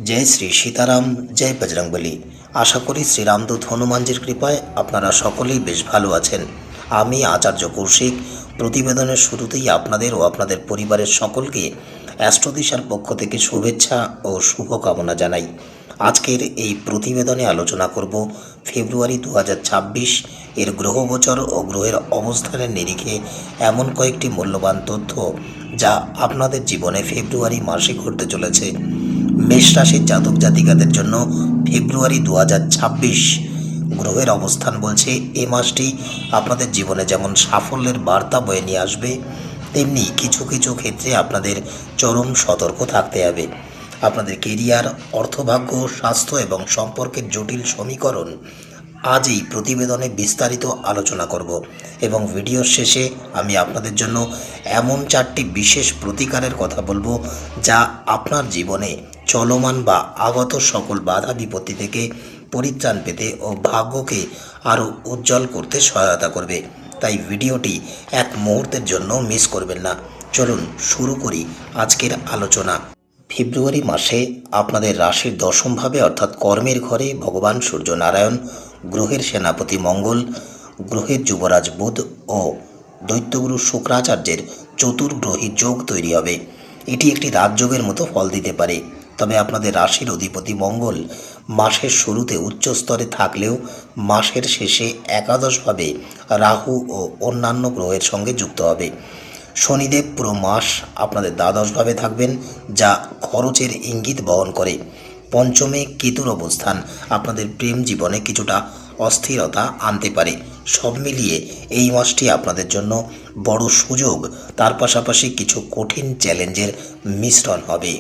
जय श्री सीताराम जय बजरंगबली। आशा करी श्रीरामदूत हनुमानजीर कृपाय आपनारा सकलेई बेश भालो आछेन। आमी आचार्य कौशिक प्रतिवेदनेर शुरूतेई आपनादेर ओ आपनादेर परिवारेर सकलके অ্যাস্ট্রোদিশার পক্ষ থেকে শুভেচ্ছা ও শুভকামনা জানাই। আজকের এই প্রতিবেদনে আলোচনা করব ফেব্রুয়ারি 2026 এর গ্রহগোচর ও গ্রহের অবস্থানের নিরিখে এমন কয়েকটি মূল্যবান তথ্য যা আপনাদের জীবনে ফেব্রুয়ারি মাসে ঘটতে চলেছে। মেষ রাশির জাতক জাতিকাদের জন্য ফেব্রুয়ারি 2026 গ্রহের অবস্থান বলছে এ মাসটি আপনাদের জীবনে যেমন সাফল্যের বার্তা বয়ে নিয়ে আসবে, তেমনি কিছু কিছু ক্ষেত্রে আপনাদের চরম সতর্ক থাকতে হবে। আপনাদের কেরিয়ার, অর্থভাগ্য, স্বাস্থ্য এবং সম্পর্কের জটিল সমীকরণ আজ এই প্রতিবেদনে বিস্তারিত আলোচনা করব এবং ভিডিওর শেষে আমি আপনাদের জন্য এমন 4টি বিশেষ প্রতিকারের কথা বলবো যা আপনার জীবনে চলমান বা আগত সকল বাধা বিপত্তি থেকে পরিত্রাণ পেতে ও ভাগ্যকে আরও উজ্জ্বল করতে সহায়তা করবে। তাই ভিডিওটি এক মুহূর্তের জন্য মিস করবেন না। চলুন শুরু করি আজকের আলোচনা। ফেব্রুয়ারি মাসে আপনাদের রাশির দশমভাবে অর্থাৎ কর্মের ঘরে ভগবান সূর্যনারায়ণ, গ্রহের সেনাপতি মঙ্গল, গ্রহের যুবরাজ বুধ ও দৈত্যগুরু শুক্রাচার্যের চতুর্গ্রহী যোগ তৈরি হবে। এটি একটি রাজযোগের মতো ফল দিতে পারে। তবে আপনাদের রাশির অধিপতি মঙ্গল মাসের শুরুতে উচ্চ স্তরে থাকলেও মাসের শেষে একাদশভাবে রাহু ও অন্যান্য গ্রহের সঙ্গে যুক্ত হবে। শনিদেব পুরো মাস আপনাদের দ্বাদশভাবে থাকবেন, যা খরচের ইঙ্গিত বহন করে। পঞ্চমে কেতুর অবস্থান আপনাদের প্রেম জীবনে কিছুটা অস্থিরতা আনতে পারে। সব মিলিয়ে এই মাসটি আপনাদের জন্য বড় সুযোগ, তার পাশাপাশি কিছু কঠিন চ্যালেঞ্জের মিশ্রণ হবে।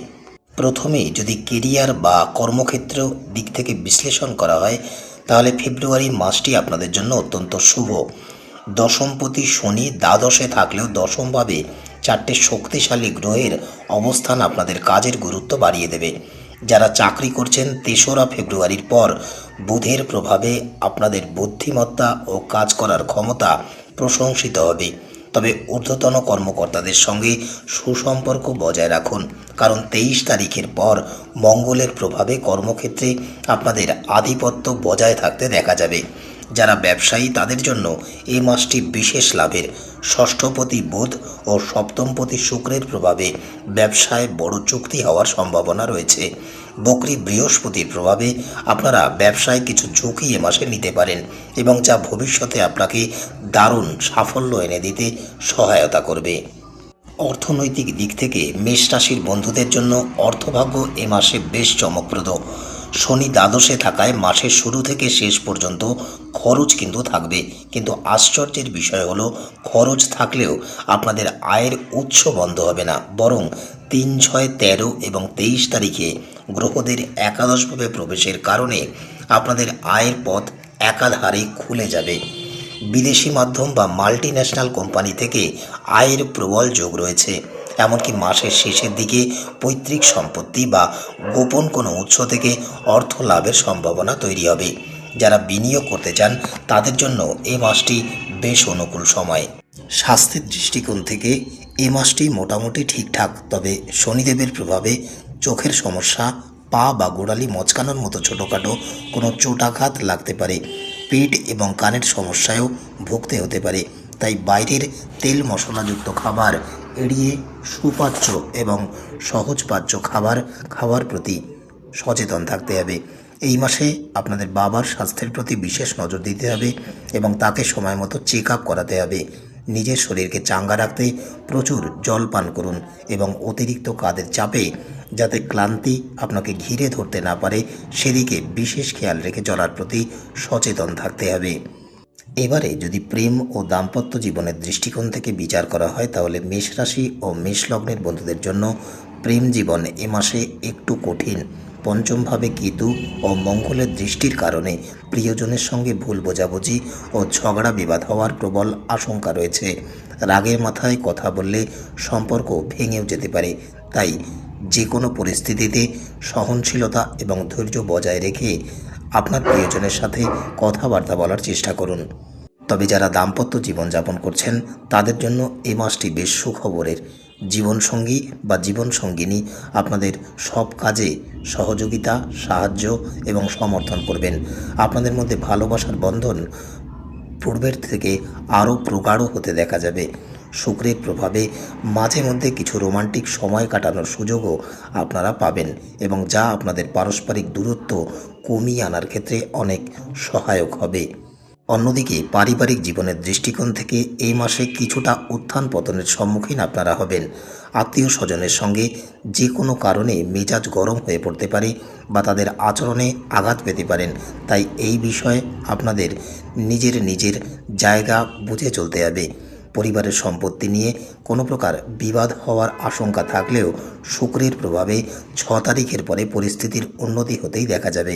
প্রথমেই যদি কেরিয়ার বা কর্মক্ষেত্র দিক থেকে বিশ্লেষণ করা হয়, তাহলে ফেব্রুয়ারি মাসটি আপনাদের জন্য অত্যন্ত শুভ। দশমপতি শনি দ্বাদশে থাকলেও দশমভাবে 4টে শক্তিশালী গ্রহের অবস্থান আপনাদের কাজের গুরুত্ব বাড়িয়ে দেবে। যারা চাকরি করছেন 3রা ফেব্রুয়ারির পর বুধের প্রভাবে আপনাদের বুদ্ধিমত্তা ও কাজ করার ক্ষমতা প্রশংসিত হবে। তবে ঊর্ধ্বতন কর্মকর্তাদের সঙ্গে সুসম্পর্ক বজায় রাখুন, কারণ 23 তারিখের পর মঙ্গলের প্রভাবে কর্মক্ষেত্রে আপনাদের আধিপত্য বজায় থাকতে দেখা যাবে। যারা ব্যবসায়ী তাদের জন্য এই মাসটি বিশেষ লাভের। ষষ্ঠপতি বুধ ও সপ্তমপতি শুক্রের প্রভাবে ব্যবসায় বড় চুক্তি হওয়ার সম্ভাবনা রয়েছে। বকরি বৃহস্পতির প্রভাবে আপনারা ব্যবসায় কিছু ঝুঁকি এ মাসে নিতে পারেন এবং যা ভবিষ্যতে আপনাকে দারুণ সাফল্য এনে দিতে সহায়তা করবে। অর্থনৈতিক দিক থেকে মেষ রাশির বন্ধুদের জন্য অর্থভাগ্য এ মাসে বেশ চমকপ্রদ। শনি দ্বাদশে থাকায় মাসের শুরু থেকে শেষ পর্যন্ত খরচ কিন্তু থাকবে, কিন্তু আশ্চর্যের বিষয় হলো খরচ থাকলেও আপনাদের আয়ের উৎস বন্ধ হবে না, বরং 3, 6, 13 এবং 23 তারিখে গ্রহদের একাদশভাবে প্রবেশের কারণে আপনাদের আয়ের পথ একাধারে খুলে যাবে। বিদেশি মাধ্যম বা মাল্টি ন্যাশনাল কোম্পানি থেকে আয়ের প্রবল যোগ রয়েছে। এমনকি মাসের শেষের দিকে পৈতৃক সম্পত্তি বা গোপন কোনো উৎস থেকে অর্থ লাভের সম্ভাবনা তৈরি হবে। যারা বিনিয়োগ করতে চান তাদের জন্য এই মাসটি বেশ অনুকূল সময়। স্বাস্থ্যের দৃষ্টিকোণ থেকে এই মাসটি মোটামুটি ঠিকঠাক, তবে শনিদেবের প্রভাবে চোখের সমস্যা, পা বা গোড়ালি মচকানোর মতো ছোটোখাটো কোনো চোটাঘাত লাগতে পারে। পেট এবং কানের সমস্যায়ও ভুগতে হতে পারে। তাই বাইরের তেল মশলাযুক্ত খাবার এড়িয়ে সুপাচ্য এবং সহজপাচ্য খাবার খাওয়ার প্রতি সচেতন থাকতে হবে। এই মাসে আপনাদের বাবার স্বাস্থ্যের প্রতি বিশেষ নজর দিতে হবে এবং তাকে সময় মতো চেক আপ করাতে হবে। নিজের শরীরকে চাঙ্গা রাখতে প্রচুর জল পান করুন এবং অতিরিক্ত কাজের চাপে যাতে ক্লান্তি আপনাকে ঘিরে ধরতে না পারে সেদিকে বিশেষ খেয়াল রেখে চলার প্রতি সচেতন থাকতে হবে। এবারে যদি প্রেম ও দাম্পত্য জীবনের দৃষ্টিকোণ থেকে বিচার করা হয়, তাহলে মেষ রাশি ও মেষ লগ্নের বন্ধুদের জন্য প্রেম জীবন এ মাসে একটু কঠিন। পঞ্চমভাবে কেতু ও মঙ্গলের দৃষ্টির কারণে প্রিয়জনের সঙ্গে ভুল বোঝাবুঝি ও ঝগড়া বিবাদ হওয়ার প্রবল আশঙ্কা রয়েছে। রাগের মাথায় কথা বললে সম্পর্ক ভেঙেও যেতে পারে। তাই যে কোনো পরিস্থিতিতে সহনশীলতা এবং ধৈর্য বজায় রেখে আপনার প্রিয়জনের সাথে কথাবার্তা বলার চেষ্টা করুন। তবে যারা দাম্পত্য জীবনযাপন করছেন তাদের জন্য এই মাসটি বেশ সুখবরের। জীবনসঙ্গী বা জীবনসঙ্গিনী আপনাদের সব কাজে সহযোগিতা, সাহায্য এবং সমর্থন করবেন। আপনাদের মধ্যে ভালোবাসার বন্ধন পূর্বের থেকে আরও প্রগাঢ় হতে দেখা যাবে। শুক্রের প্রভাবে মাঝে মধ্যে কিছু রোমান্টিক সময় কাটানোর সুযোগও আপনারা পাবেন এবং যা আপনাদের পারস্পরিক দূরত্ব কমিয়ে আনার ক্ষেত্রে অনেক সহায়ক হবে। অন্যদিকে পারিবারিক জীবনের দৃষ্টিকোণ থেকে এই মাসে কিছুটা উত্থান পতনের সম্মুখীন আপনারা হবেন। আত্মীয় স্বজনের সঙ্গে যে কোনো কারণে মেজাজ গরম হয়ে পড়তে পারে বা তাদের আচরণে আঘাত পেতে পারেন, তাই এই বিষয়ে আপনাদের নিজের জায়গা বুঝে চলতে হবে। পরিবারের সম্পত্তি নিয়ে কোনো প্রকার বিবাদ হওয়ার আশঙ্কা থাকলেও শুক্রের প্রভাবে 6 তারিখের পরে পরিস্থিতির উন্নতি হতেই দেখা যাবে।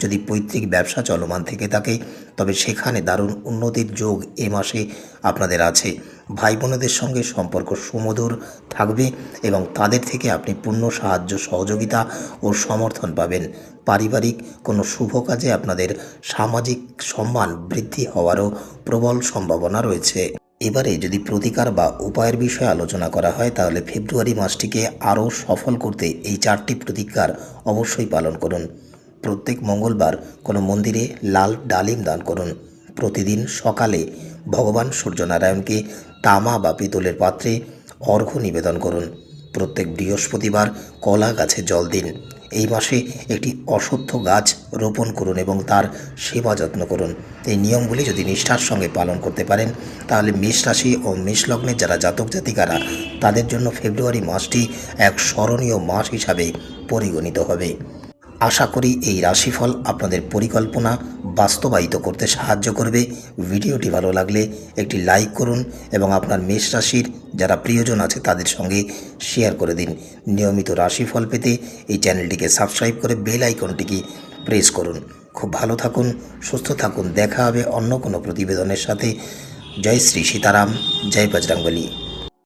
যদি পৈতৃক ব্যবসা চলমান থেকে থাকে তবে সেখানে দারুণ উন্নতির যোগ এ মাসে আপনাদের আছে। ভাই বোনেদের সঙ্গে সম্পর্ক সুমধুর থাকবে এবং তাদের থেকে আপনি পূর্ণ সাহায্য, সহযোগিতা ও সমর্থন পাবেন। পারিবারিক কোনো শুভ কাজে আপনাদের সামাজিক সম্মান বৃদ্ধি হওয়ারও প্রবল সম্ভাবনা রয়েছে। এবারে যদি প্রতিকার বা উপায়ের বিষয়ে আলোচনা করা হয় তাহলে ফেব্রুয়ারি মাসটিকে আরও সফল করতে এই 4টি প্রতিকার অবশ্যই পালন করুন। প্রত্যেক মঙ্গলবার কোনো মন্দিরে লাল ডালিম দান করুন। প্রতিদিন সকালে ভগবান সূর্যনারায়ণকে তামা বা পিতলের পাত্রে অর্ঘ্য নিবেদন করুন। প্রত্যেক বৃহস্পতিবার কলা গাছে জল দিন। এই মাসে একটি অশ্বত্থ গাছ রোপণ করুন এবং তার সেবা যত্ন করুন। এই নিয়মগুলি যদি নিষ্ঠার সঙ্গে পালন করতে পারেন তাহলে মেষ রাশি ও মেষ লগ্নের যারা জাতক জাতিকারা তাদের জন্য ফেব্রুয়ারি মাসটি এক স্মরণীয় মাস হিসাবে পরিগণিত হবে। আশা করি এই রাশিফল আপনাদের পরিকল্পনা বাস্তবায়িত করতে সাহায্য করবে। ভিডিওটি ভালো লাগলে একটি লাইক করুন এবং আপনার মেষ রাশির যারা প্রিয়জন আছে তাদের সঙ্গে শেয়ার করে দিন। নিয়মিত রাশিফল পেতে এই চ্যানেলটিকে সাবস্ক্রাইব করে বেল আইকনটিকে প্রেস করুন। খুব ভালো থাকুন, সুস্থ থাকুন। দেখা হবে অন্য কোনো প্রতিবেদনের সাথে। জয় শ্রী সীতারাম, জয় বজরংবলী।